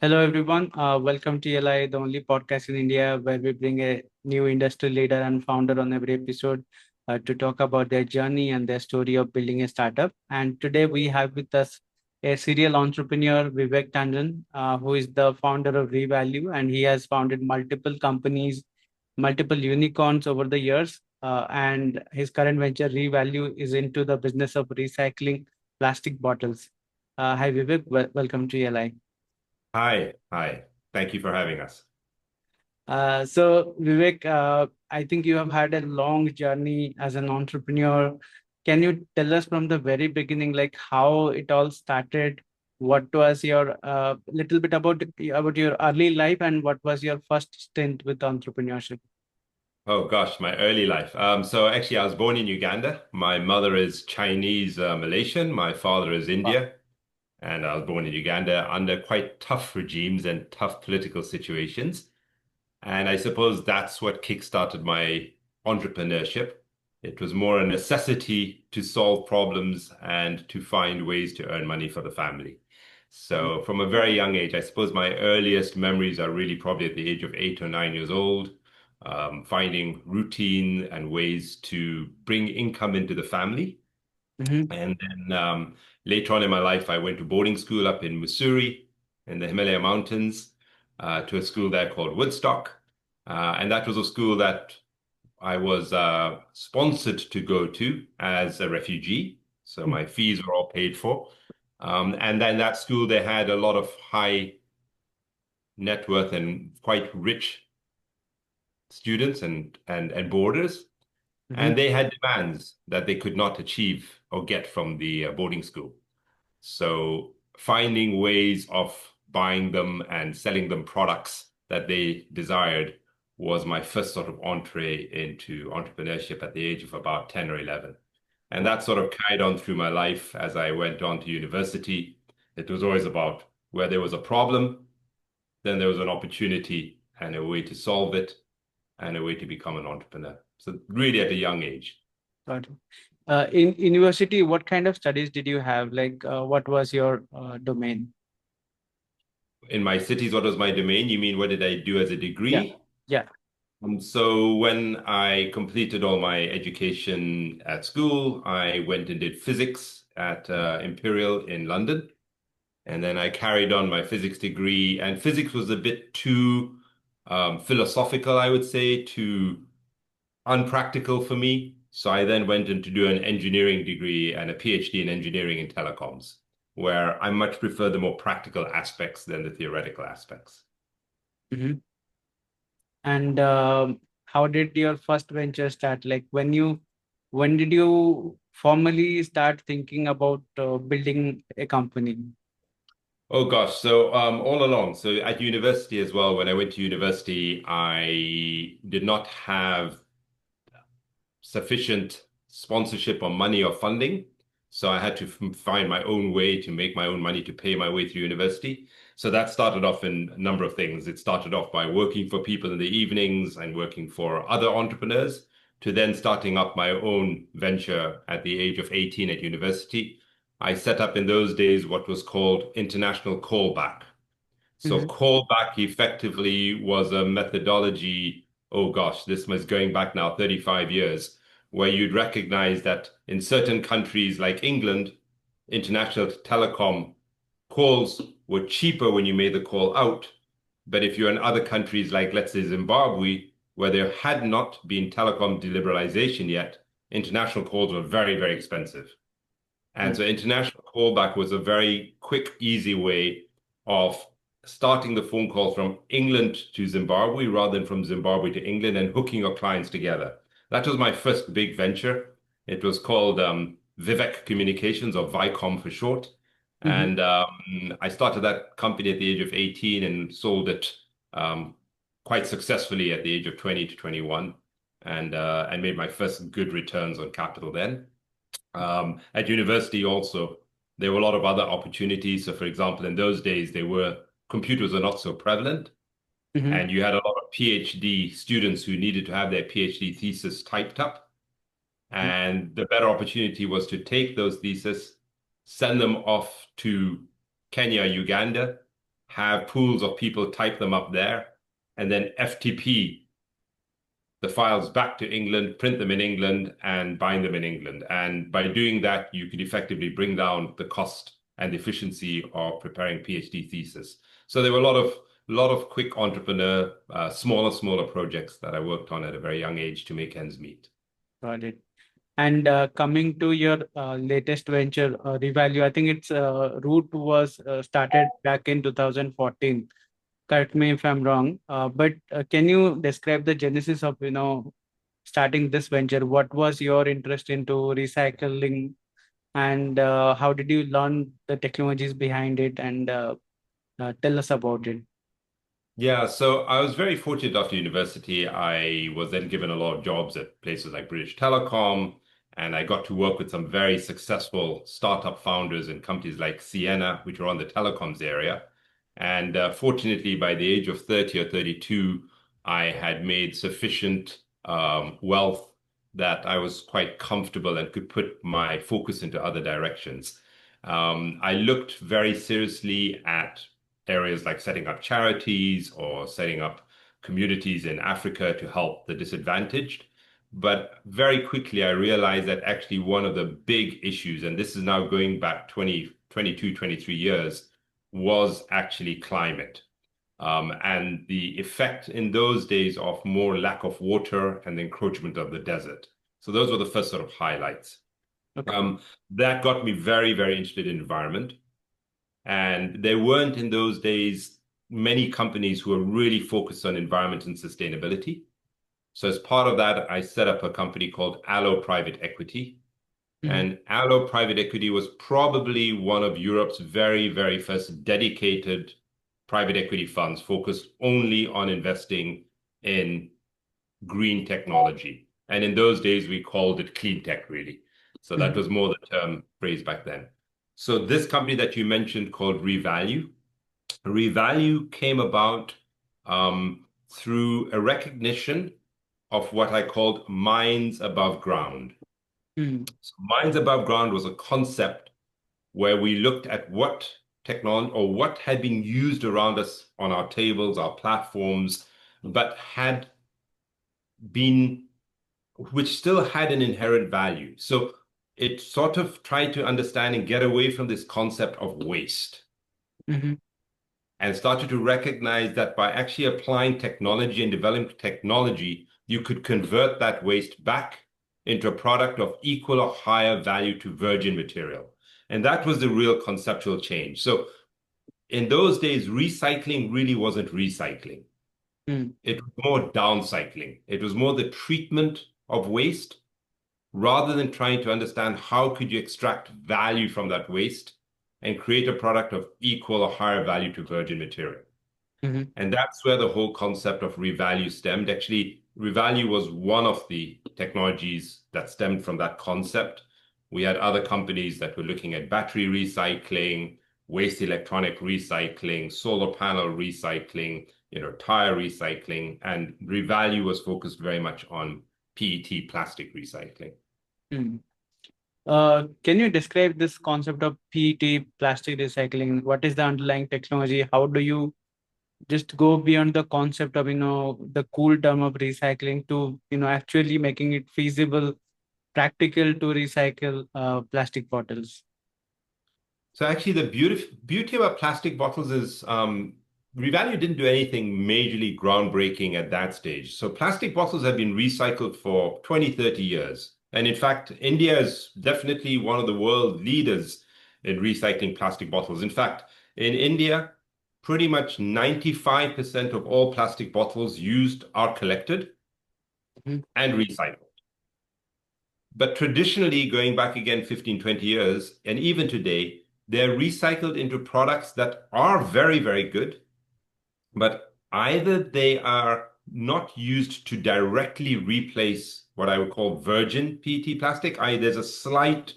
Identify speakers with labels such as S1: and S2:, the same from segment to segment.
S1: Hello, everyone. Welcome to ELI, the only podcast in India where we bring a new industry leader and founder on every episode to talk about their journey and their story of building a startup. And today we have with us a serial entrepreneur, Vivek Tandon, who is the founder of Revalyu, and he has founded multiple companies, multiple unicorns over the years. And his current venture, Revalyu, is into the business of recycling plastic bottles. Hi, Vivek. Welcome to ELI.
S2: Hi. Thank you for having us.
S1: So Vivek, I think you have had a long journey as an entrepreneur. Can you tell us from the very beginning, like how it all started? What was your little bit about your early life, and what was your first stint with entrepreneurship?
S2: Oh gosh, my early life. So actually, I was born in Uganda. My mother is Chinese Malaysian. My father is
S1: Wow.
S2: India, and I was born in Uganda under quite tough regimes and tough political situations. And I suppose that's what kickstarted my entrepreneurship. It was more a necessity to solve problems and to find ways to earn money for the family. So from a very young age, I suppose my earliest memories are really probably at the age of 8 or 9 years old, finding routine and ways to bring income into the family.
S1: Mm-hmm.
S2: And then later on in my life, I went to boarding school up in Missouri in the Himalaya Mountains to a school there called Woodstock. And that was a school that I was sponsored to go to as a refugee. So my fees were all paid for. And then that school, they had a lot of high net worth and quite rich students and boarders.
S1: Mm-hmm.
S2: And they had demands that they could not achieve or get from the boarding school. So finding ways of buying them and selling them products that they desired was my first sort of entree into entrepreneurship at the age of about 10 or 11. And that sort of carried on through my life as I went on to university. It was always about where there was a problem, then there was an opportunity and a way to solve it and a way to become an entrepreneur. So really at a young age.
S1: Got it. In university, what kind of studies did you have? Like, what was your domain?
S2: In my cities, what was my domain? You mean what did I do as a
S1: Yeah,
S2: degree?
S1: yeah.
S2: So when I completed all my education at school, I went and did physics at Imperial in London. And then I carried on my physics degree, and physics was a bit too philosophical, I would say, too unpractical for me. So I then went in to do an engineering degree and a PhD in engineering in telecoms, where I much prefer the more practical aspects than the theoretical aspects.
S1: Mm-hmm. And how did your first venture start? Like when did you formally start thinking about building a company?
S2: Oh gosh, so all along, so at university as well, when I went to university, I did not have sufficient sponsorship or money or funding. So I had to find my own way to make my own money to pay my way through university. So that started off in a number of things. It started off by working for people in the evenings and working for other entrepreneurs, to then starting up my own venture at the age of 18 at university. I set up in those days what was called international callback. So
S1: Mm-hmm.
S2: callback effectively was a methodology, oh gosh, this was going back now 35 years, where you'd recognize that in certain countries like England, international telecom calls were cheaper when you made the call out. But if you're in other countries like, let's say, Zimbabwe, where there had not been telecom deliberalization yet, international calls were very, very expensive. And so international callback was a very quick, easy way of starting the phone call from England to Zimbabwe rather than from Zimbabwe to England and hooking your clients together. That was my first big venture. It was called Vivek Communications, or Vicom for short.
S1: Mm-hmm.
S2: And I started that company at the age of 18 and sold it um, quite successfully at the age of 20 to 21, and made my first good returns on capital then. At university also, there were a lot of other opportunities. So, for example, in those days, computers are not so prevalent,
S1: Mm-hmm.
S2: and you had a lot of PhD students who needed to have their PhD thesis typed up. And the better opportunity was to take those theses, send them off to Kenya, Uganda, have pools of people type them up there, and then FTP the files back to England, print them in England, and bind them in England. And by doing that, you could effectively bring down the cost and efficiency of preparing PhD thesis. So there were a lot of quick entrepreneur, smaller projects that I worked on at a very young age to make ends meet.
S1: Got it. And coming to your latest venture, Revalue, I think its root was started back in 2014. Correct me if I'm wrong. But can you describe the genesis of, starting this venture? What was your interest into recycling, and how did you learn the technologies behind it? And tell us about it.
S2: Yeah, so I was very fortunate after university. I was then given a lot of jobs at places like British Telecom, and I got to work with some very successful startup founders in companies like Sienna, which are on the telecoms area. And fortunately, by the age of 30 or 32, I had made sufficient wealth that I was quite comfortable and could put my focus into other directions. I looked very seriously at areas like setting up charities or setting up communities in Africa to help the disadvantaged. But very quickly, I realized that actually one of the big issues, and this is now going back 20, 22, 23 years, was actually climate. And the effect in those days of more lack of water and the encroachment of the desert. So those were the first sort of highlights.
S1: Okay.
S2: That got me very, very interested in environment. And there weren't in those days many companies who were really focused on environment and sustainability. So as part of that, I set up a company called Aloe Private Equity.
S1: Mhm.
S2: And Aloe Private Equity was probably one of Europe's very, very first dedicated private equity funds focused only on investing in green technology. And in those days, we called it clean tech, really. So that
S1: Mhm.
S2: was more the term phrase back then. So this company that you mentioned called Revalyu came about through a recognition of what I called mines above ground.
S1: Mhm.
S2: So mines above ground was a concept where we looked at what technology or what had been used around us on our tables, our platforms, but had been, which still had an inherent value. So it sort of tried to understand and get away from this concept of waste
S1: Mhm.
S2: and started to recognize that by actually applying technology and developing technology, you could convert that waste back into a product of equal or higher value to virgin material. And that was the real conceptual change. So in those days, recycling really wasn't recycling.
S1: Mhm.
S2: It was more downcycling. It was more the treatment of waste rather than trying to understand how could you extract value from that waste and create a product of equal or higher value to virgin material.
S1: Mhm.
S2: And that's where the whole concept of revalue stemmed. Actually, revalue was one of the technologies that stemmed from that concept. We had other companies that were looking at battery recycling, waste electronic recycling, solar panel recycling, tire recycling, and revalue was focused very much on PET plastic recycling.
S1: Mhm. Can you describe this concept of PET plastic recycling? What is the underlying technology? How do you just go beyond the concept of, the cool term of recycling to, actually making it feasible, practical to recycle plastic bottles?
S2: So actually, the beauty about plastic bottles is Revalue didn't do anything majorly groundbreaking at that stage. So plastic bottles have been recycled for 20, 30 years. And in fact, India is definitely one of the world leaders in recycling plastic bottles. In fact, in India, pretty much 95% of all plastic bottles used are collected
S1: Mhm.
S2: and recycled. But traditionally, going back again 15, 20 years, and even today, they're recycled into products that are very, very good, but either they are not used to directly replace what I would call virgin PET plastic, i.e., there's a slight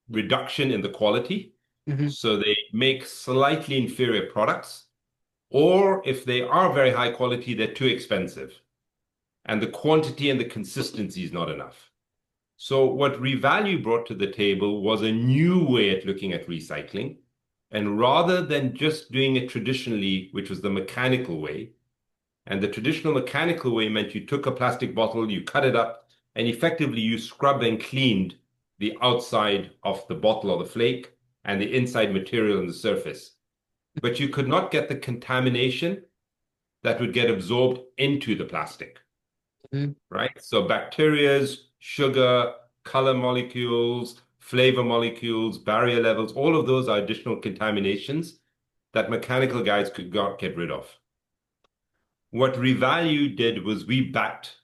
S2: reduction in the quality.
S1: Mhm.
S2: So they make slightly inferior products. Or if they are very high quality, they're too expensive. And the quantity and the consistency is not enough. So what Revalue brought to the table was a new way at looking at recycling, And rather than just doing it traditionally, which was the mechanical way, and the traditional mechanical way meant you took a plastic bottle, you cut it up, and effectively you scrubbed and cleaned the outside of the bottle or the flake and the inside material in the surface. But you could not get the contamination that would get absorbed into the plastic,
S1: Mhm.
S2: right? So bacterias, sugar, color molecules, flavor molecules, barrier levels, all of those are additional contaminations that mechanical guys could not get rid of. What Revalyu did was we backed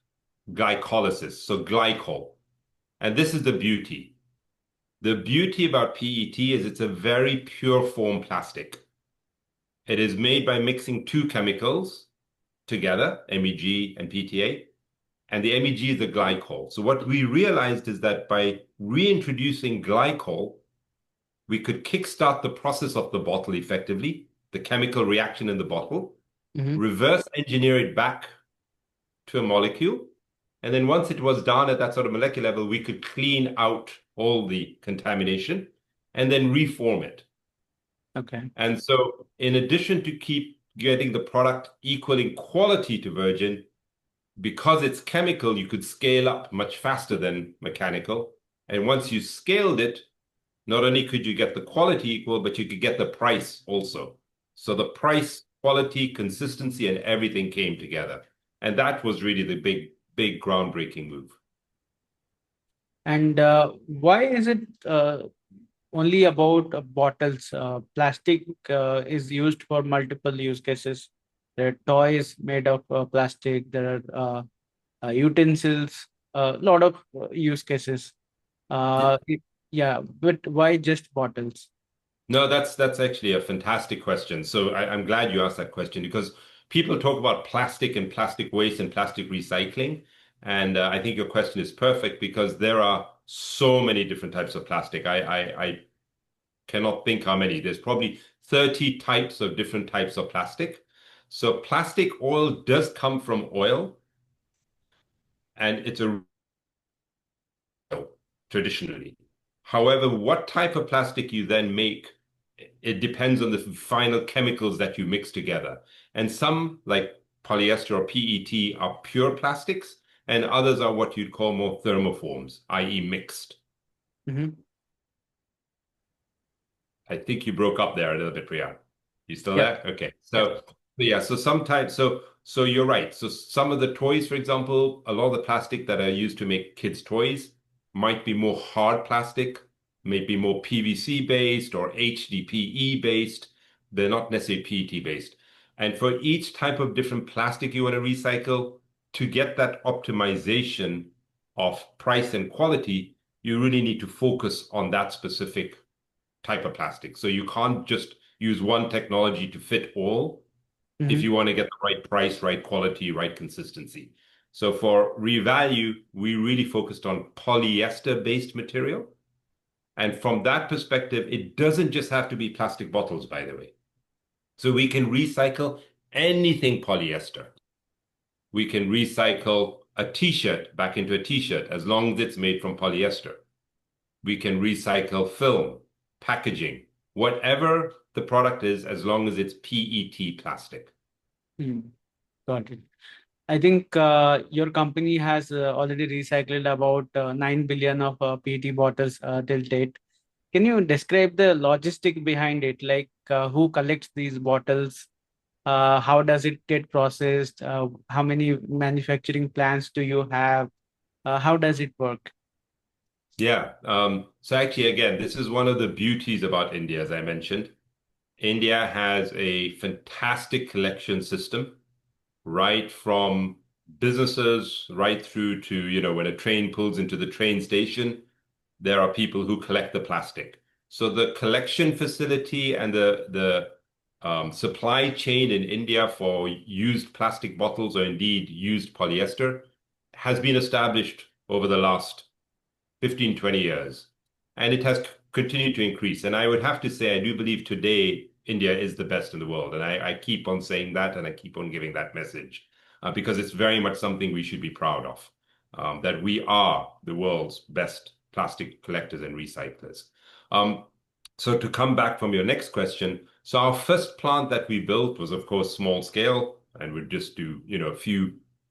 S2: glycolysis, so glycol. And this is the beauty. The beauty about PET is it's a very pure form plastic. It is made by mixing two chemicals together, MEG and PTA, and the MEG is the glycol. So what we realized is that by reintroducing glycol, we could kickstart the process of the bottle effectively, the chemical reaction in the bottle,
S1: Mhm.
S2: reverse engineer it back to a molecule. And then once it was done at that sort of molecular level, we could clean out all the contamination and then reform it.
S1: Okay.
S2: And so in addition to keep getting the product equal in quality to virgin, because it's chemical, you could scale up much faster than mechanical. And once you scaled it, not only could you get the quality equal, but you could get the price also. So the price, quality, consistency, and everything came together. And that was really the big groundbreaking move.
S1: And why is it only about bottles? Plastic is used for multiple use cases. There are toys made of plastic. There are utensils. A lot of use cases.
S2: Yeah.
S1: Yeah, but why just bottles?
S2: No, that's actually a fantastic question. So I'm glad you asked that question because people talk about plastic and plastic waste and plastic recycling. And I think your question is perfect because there are so many different types of plastic. I cannot think how many. There's probably 30 types of different types of plastic. So plastic oil does come from oil, and it's a traditionally. However, what type of plastic you then make, it depends on the final chemicals that you mix together. And some, like polyester or PET, are pure plastics, and others are what you'd call more thermoforms, i.e., mixed.
S1: Mhm.
S2: I think you broke up there a little bit, Priya. You still
S1: Yeah,
S2: there? Okay.
S1: yeah.
S2: Yeah, so sometimes so you're right. So some of the toys, for example, a lot of the plastic that are used to make kids' toys might be more hard plastic, maybe more PVC based or HDPE based. They're not necessarily PET based. And for each type of different plastic you want to recycle, to get that optimization of price and quality, you really need to focus on that specific type of plastic. So you can't just use one technology to fit all if
S1: Mhm.
S2: you want to get the right price, right quality, right consistency. So for revalue, we really focused on polyester-based material. And from that perspective, it doesn't just have to be plastic bottles, by the way. So we can recycle anything polyester. We can recycle a t-shirt back into a t-shirt as long as it's made from polyester. We can recycle film, packaging, whatever the product is, as long as it's PET plastic.
S1: Mm, got it. I think your company has already recycled about 9 billion of PET bottles till date. Can you describe the logistic behind it? Like who collects these bottles? How does it get processed? How many manufacturing plants do you have? How does it work?
S2: Yeah. So actually, again, this is one of the beauties about India, as I mentioned. India has a fantastic collection system, right from businesses right through to, when a train pulls into the train station, there are people who collect the plastic. So the collection facility and the supply chain in India for used plastic bottles or indeed used polyester has been established over the last 15, 20 years. And it has continued to increase. And I would have to say, I do believe today India is the best in the world. And I keep on saying that and I keep on giving that message because it's very much something we should be proud of, that we are the world's best plastic collectors and recyclers. Um, So to come back from your next question, so our first plant that we built was, of course, small scale, and would just do,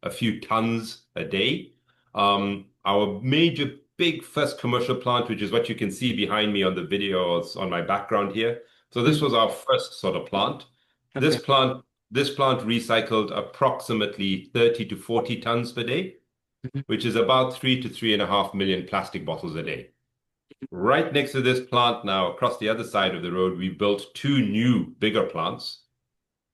S2: a few tons a day. Our major big first commercial plant, which is what you can see behind me on the videos on my background here. So this
S1: Mm.
S2: was our first sort of plant. This
S1: Okay.
S2: plant, this plant recycled approximately 30 to 40 tons per day,
S1: Mhm.
S2: which is about 3 to 3.5 million plastic bottles a day. Right next to this plant now, across the other side of the road, we built two new bigger plants.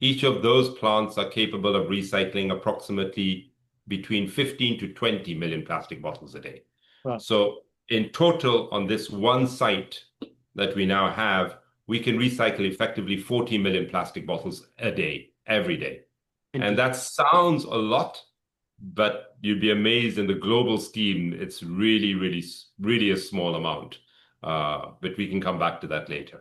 S2: Each of those plants are capable of recycling approximately between 15 to 20 million plastic bottles a day.
S1: Wow.
S2: So in total, on this one site that we now have, we can recycle effectively 40 million plastic bottles a day, every day. And
S1: Interesting.
S2: that sounds a lot, but you'd be amazed in the global scheme, it's really, really, really a small amount. But we can come back to that later.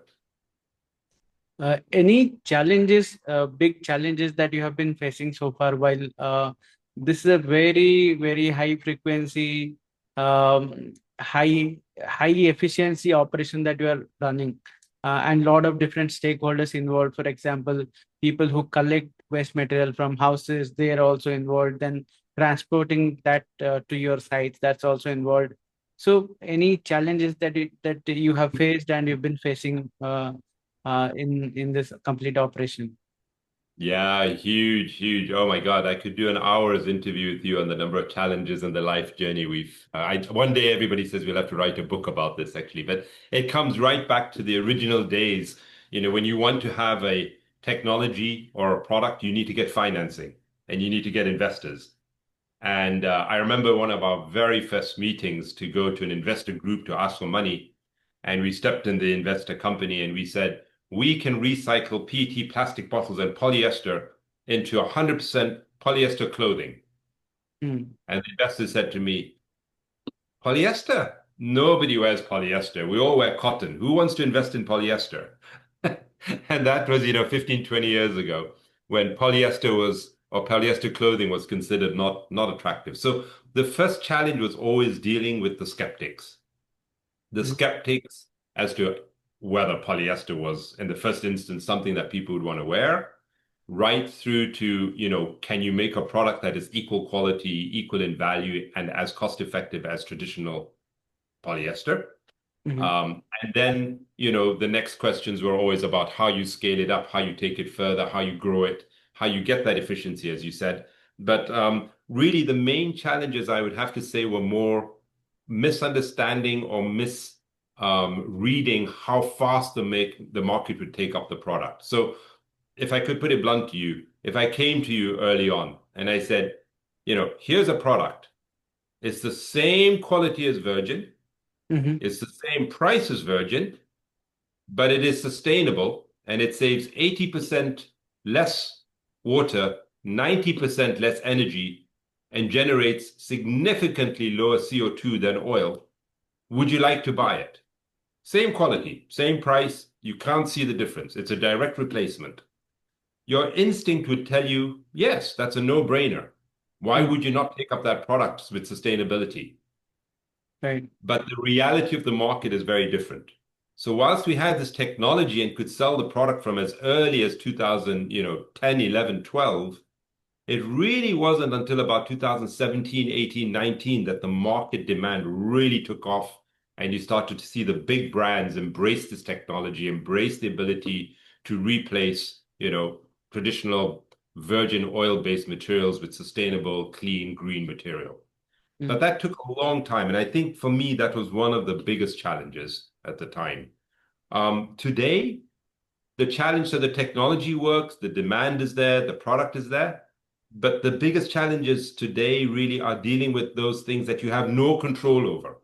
S1: Any challenges, big challenges that you have been facing so far while this is a very, very high frequency, high efficiency operation that you are running, and lot of different stakeholders involved. For example, people who collect waste material from houses, they are also involved. Then transporting that to your sites, that's also involved. So, any challenges that you have faced and you've been facing in this complete operation?
S2: Yeah, huge, huge. Oh my God, I could do an hour's interview with you on the number of challenges and the life journey we've. One day everybody says we'll have to write a book about this actually, but it comes right back to the original days. When you want to have a technology or a product, you need to get financing and you need to get investors. And I remember one of our very first meetings to go to an investor group to ask for money. And we stepped in the investor company and we said, we can recycle PET plastic bottles and polyester into 100% polyester clothing.
S1: Hmm.
S2: And the investor said to me, polyester? Nobody wears polyester. We all wear cotton. Who wants to invest in polyester? And that was, 15, 20 years ago when polyester clothing was considered not attractive. So the first challenge was always dealing with the skeptics. The
S1: Hmm.
S2: skeptics as to whether polyester was, in the first instance, something that people would want to wear, right through to, can you make a product that is equal quality, equal in value, and as cost effective as traditional polyester?
S1: Hmm.
S2: And then, the next questions were always about how you scale it up, how you take it further, how you grow it, how you get that efficiency, as you said. But really, the main challenges I would have to say were more misunderstanding or reading how fast the market would take up the product. So if I could put it blunt to you, if I came to you early on and I said, here's a product, it's the same quality as virgin,
S1: Hmm.
S2: it's the same price as virgin, but it is sustainable and it saves 80% less water, 90% less energy, and generates significantly lower CO2 than oil. Would you like to buy it? Same quality, same price. You can't see the difference. It's a direct replacement. Your instinct would tell you, yes, that's a no-brainer. Why
S1: Hmm.
S2: would you not take up that product with sustainability?
S1: Right.
S2: But the reality of the market is very different. So whilst we had this technology and could sell the product from as early as 2000, 10, 11, 12, it really wasn't until about 2017, 18, 19 that the market demand really took off and you started to see the big brands embrace this technology, embrace the ability to replace, traditional virgin oil-based materials with sustainable, clean, green material.
S1: Hmm.
S2: But that took a long time. And I think for me, that was one of the biggest challenges at the time. Today, the challenge, so the technology works, the demand is there, the product is there. But the biggest challenges today really are dealing with those things that you have no control over.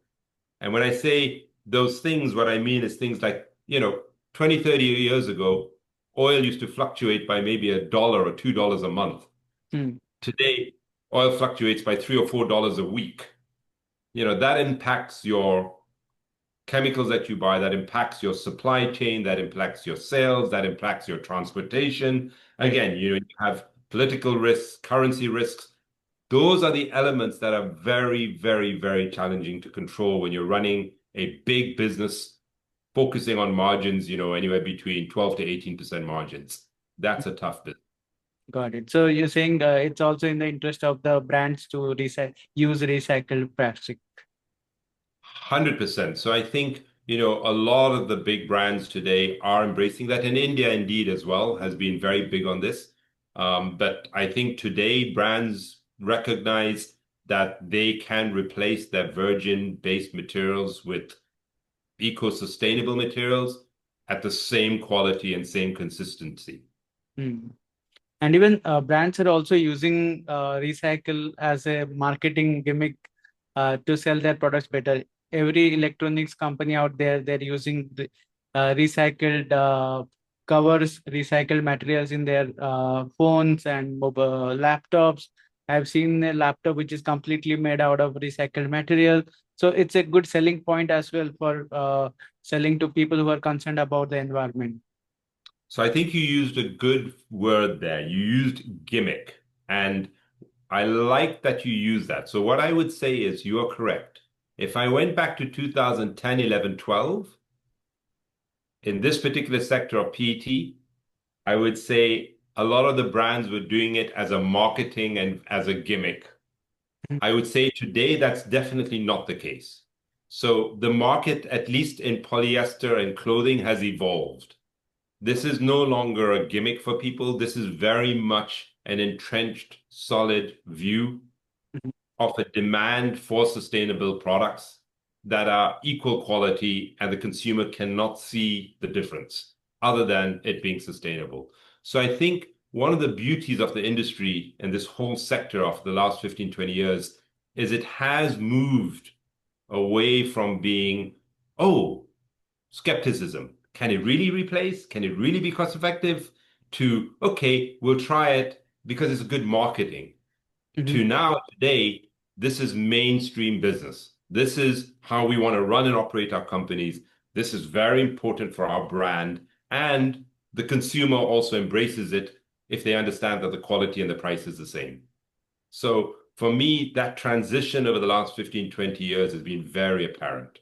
S2: And when I say those things, what I mean is things like, 20, 30 years ago, oil used to fluctuate by maybe $1 or $2 a month.
S1: Hmm.
S2: Today, oil fluctuates by $3 or $4 a week. That impacts your chemicals that you buy, that impacts your supply chain, that impacts your sales, that impacts your transportation.
S1: Right.
S2: Again, you have political risks, currency risks. Those are the elements that are very, very, very challenging to control when you're running a big business focusing on margins, anywhere between 12 to 18% margins. That's a tough bit.
S1: Got it. So you're saying it's also in the interest of the brands to use recycled plastic.
S2: 100%. So I think, a lot of the big brands today are embracing that. And India, indeed, as well, has been very big on this. But I think today brands recognize that they can replace their virgin-based materials with eco-sustainable materials at the same quality and same consistency.
S1: Hmm. And even brands are also using recycle as a marketing gimmick to sell their products better. Every electronics company out there, they're using recycled covers, recycled materials in their phones and mobile laptops. I've seen a laptop which is completely made out of recycled material. So it's a good selling point as well for selling to people who are concerned about the environment.
S2: So I think you used a good word there. You used gimmick. And I like that you use that. So what I would say is you are correct. If I went back to 2010, 11, 12, in this particular sector of PET, I would say a lot of the brands were doing it as a marketing and as a gimmick. I would say today that's definitely not the case. So the market, at least in polyester and clothing, has evolved. This is no longer a gimmick for people. This is very much an entrenched, solid view of a demand for sustainable products that are equal quality and the consumer cannot see the difference other than it being sustainable. So I think one of the beauties of the industry and this whole sector of the last 15, 20 years is it has moved away from being, oh, skepticism. Can it really replace? Can it really be cost effective? To, okay, we'll try it because it's good marketing. To
S1: Mhm.
S2: now, today, this is mainstream business. This is how we want to run and operate our companies. This is very important for our brand. And the consumer also embraces it if they understand that the quality and the price is the same. So for me, that transition over the last 15, 20 years has been very apparent.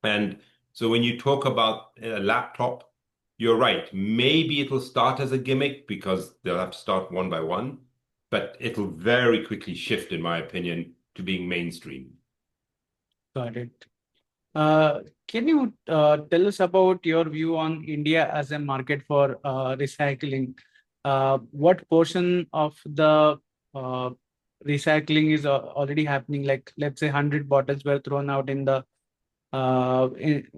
S2: And so when you talk about a laptop, you're right. Maybe it will start as a gimmick because they'll have to start one by one, but it'll very quickly shift, in my opinion, to being mainstream.
S1: Got it. Uh, can you tell us about your view on India as a market for recycling? What portion of the uh, recycling is already happening? Like, let's say 100 bottles were thrown out in the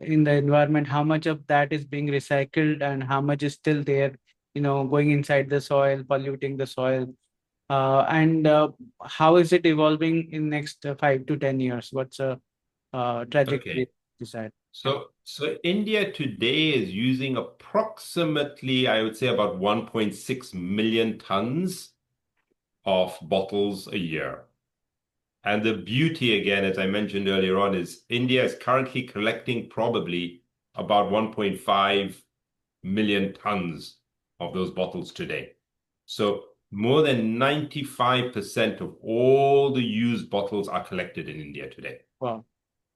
S1: environment. How much of that is being recycled and how much is still there, going inside the soil, polluting the soil? And how is it evolving in next 5 to 10 years? What's a
S2: Okay.
S1: trajectory decide. Yeah.
S2: So India today is using approximately, I would say, about 1.6 million tons of bottles a year. And the beauty, again, as I mentioned earlier on, is India is currently collecting probably about 1.5 million tons of those bottles today. So more than 95% of all the used bottles are collected in India today.
S1: Wow.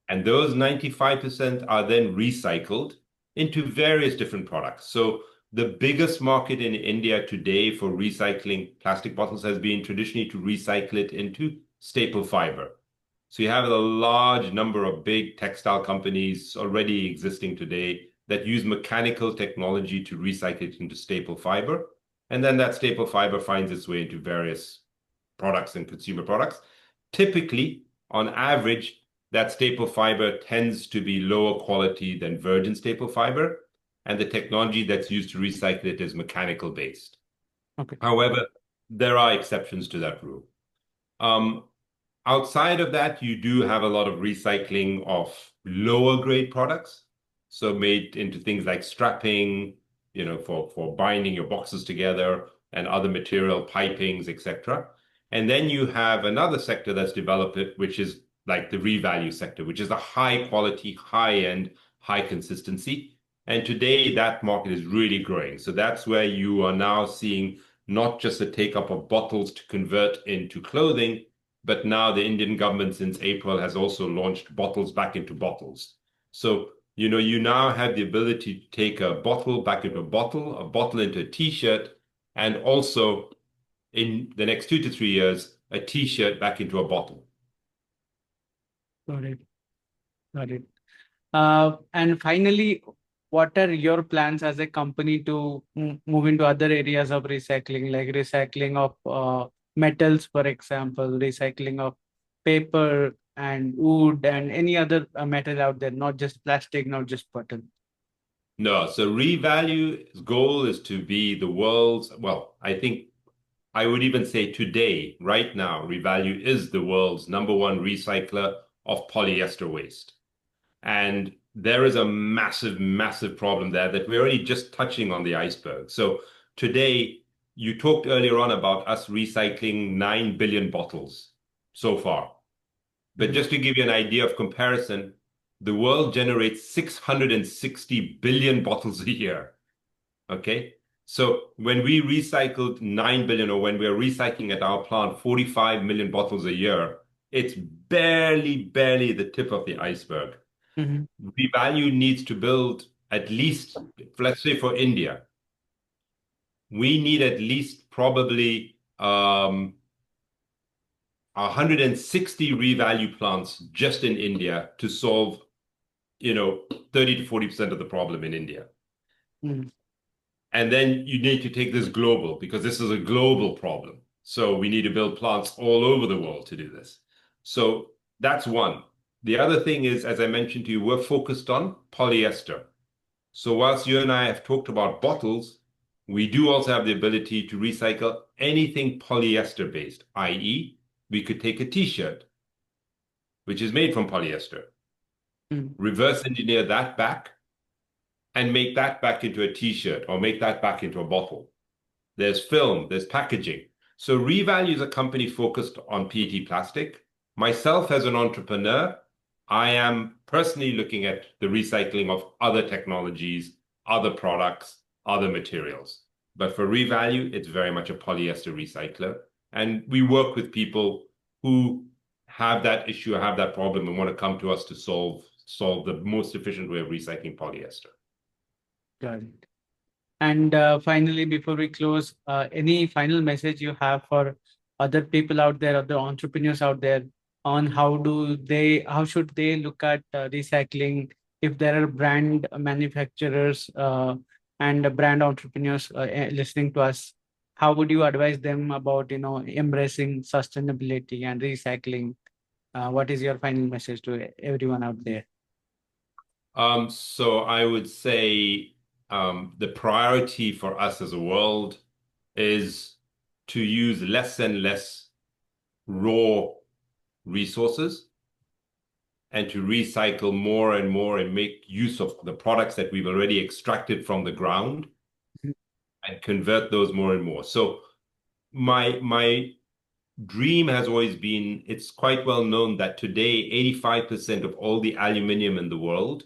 S2: And those 95% are then recycled into various different products. So the biggest market in India today for recycling plastic bottles has been traditionally to recycle it into staple fiber. So you have a large number of big textile companies already existing today that use mechanical technology to recycle it into staple fiber. And then that staple fiber finds its way into various products and consumer products. Typically, on average, that staple fiber tends to be lower quality than virgin staple fiber, and the technology that's used to recycle it is mechanical based.
S1: Okay.
S2: However, there are exceptions to that rule. Um, Outside of that, you do have a lot of recycling of lower grade products. So made into things like strapping, for binding your boxes together and other material pipings, etc. And then you have another sector that's developed it, which is like the revalue sector, which is a high quality, high end, high consistency. And today that market is really growing. So that's where you are now seeing not just the take up of bottles to convert into clothing, but now the Indian government since April has also launched bottles back into bottles. So You now have the ability to take a bottle back into a bottle into a t-shirt, and also in the next 2 to 3 years, a t-shirt back into a bottle.
S1: Got it. Got it. And finally, what are your plans as a company to move into other areas of recycling, like recycling of metals, for example, recycling of paper and wood and any other metal out there, not just plastic, not just bottle?
S2: No, so Revalue's goal is to be the world's, well, I think I would even say today, right now, Revalue is the world's #1 recycler of polyester waste. And there is a massive, massive problem there that we're only just touching on the iceberg. So today, you talked earlier on about us recycling 9 billion bottles so far. But
S1: Mhm.
S2: just to give you an idea of comparison, the world generates 660 billion bottles a year. Okay. So when we recycled 9 billion, or when we're recycling at our plant 45 million bottles a year, it's barely, barely the tip of the iceberg.
S1: Mhm.
S2: Revalue needs to build at least, let's say for India, we need at least probably 160 revalue plants just in India to solve, 30 to 40% of the problem in India.
S1: Mhm.
S2: And then you need to take this global, because this is a global problem. So we need to build plants all over the world to do this. So that's one. The other thing is, as I mentioned to you, we're focused on polyester. So whilst you and I have talked about bottles, we do also have the ability to recycle anything polyester based, i.e., we could take a t-shirt, which is made from polyester,
S1: Mhm.
S2: reverse engineer that back, and make that back into a t-shirt, or make that back into a bottle. There's film, there's packaging. So Revalue is a company focused on PET plastic. Myself, as an entrepreneur, I am personally looking at the recycling of other technologies, other products, other materials. But for Revalue, it's very much a polyester recycler. And we work with people who have that issue, have that problem, and want to come to us to solve the most efficient way of recycling polyester.
S1: Got it. And finally, before we close, any final message you have for other people out there, other entrepreneurs out there, on how should they look at recycling? If there are brand manufacturers and brand entrepreneurs listening to us, how would you advise them about, embracing sustainability and recycling? What is your final message to everyone out there?
S2: So I would say the priority for us as a world is to use less and less raw resources, and to recycle more and more and make use of the products that we've already extracted from the ground and convert those more and more. So my dream has always been, it's quite well known that today 85% of all the aluminium in the world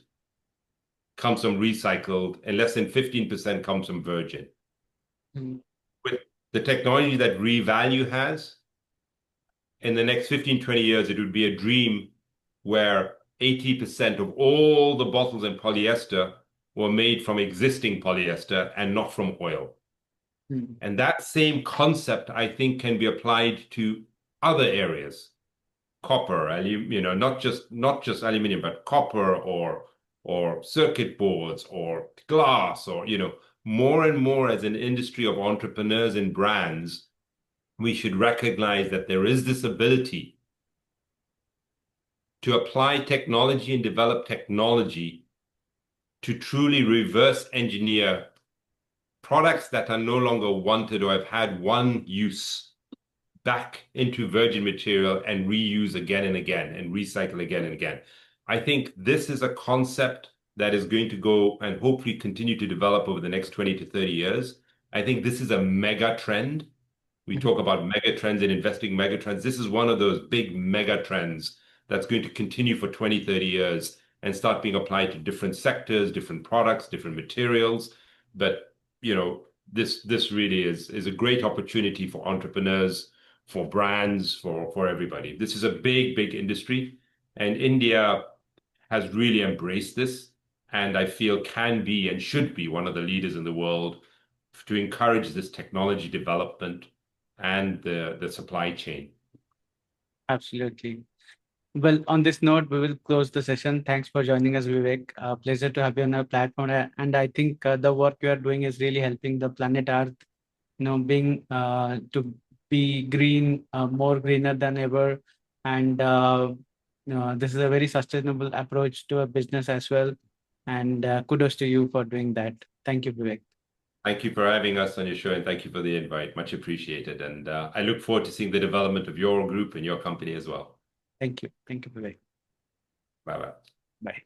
S2: comes from recycled, and less than 15% comes from virgin.
S1: Mhm.
S2: With the technology that Revalue has, in the next 15, 20 years, it would be a dream where 80% of all the bottles in polyester were made from existing polyester and not from oil.
S1: Mhm.
S2: And that same concept, I think, can be applied to other areas. Copper, not just aluminum, but copper, or circuit boards, or glass, or more and more, as an industry of entrepreneurs and brands, we should recognize that there is this ability to apply technology and develop technology to truly reverse engineer products that are no longer wanted or have had one use back into virgin material, and reuse again and again, and recycle again and again. I think this is a concept that is going to go and hopefully continue to develop over the next 20 to 30 years. I think this is a mega trend. We
S1: Mhm.
S2: talk about mega trends and investing mega trends. This is one of those big mega trends that's going to continue for 20, 30 years and start being applied to different sectors, different products, different materials. But, this really is a great opportunity for entrepreneurs, for brands, for everybody. This is a big, big industry, and India has really embraced this. and I feel can be and should be one of the leaders in the world to encourage this technology development and the supply chain.
S1: Absolutely. Well, on this note, we will close the session. Thanks for joining us, Vivek. Pleasure to have you on our platform. And I think the work you are doing is really helping the planet Earth, being to be green, more greener than ever. And this is a very sustainable approach to a business as well. And kudos to you for doing that. Thank you, Vivek.
S2: Thank you for having us on your show, and thank you for the invite. Much appreciated. And I look forward to seeing the development of your group and your company as well.
S1: Thank you. Thank you, Vivek.
S2: Bye bye.
S1: Bye.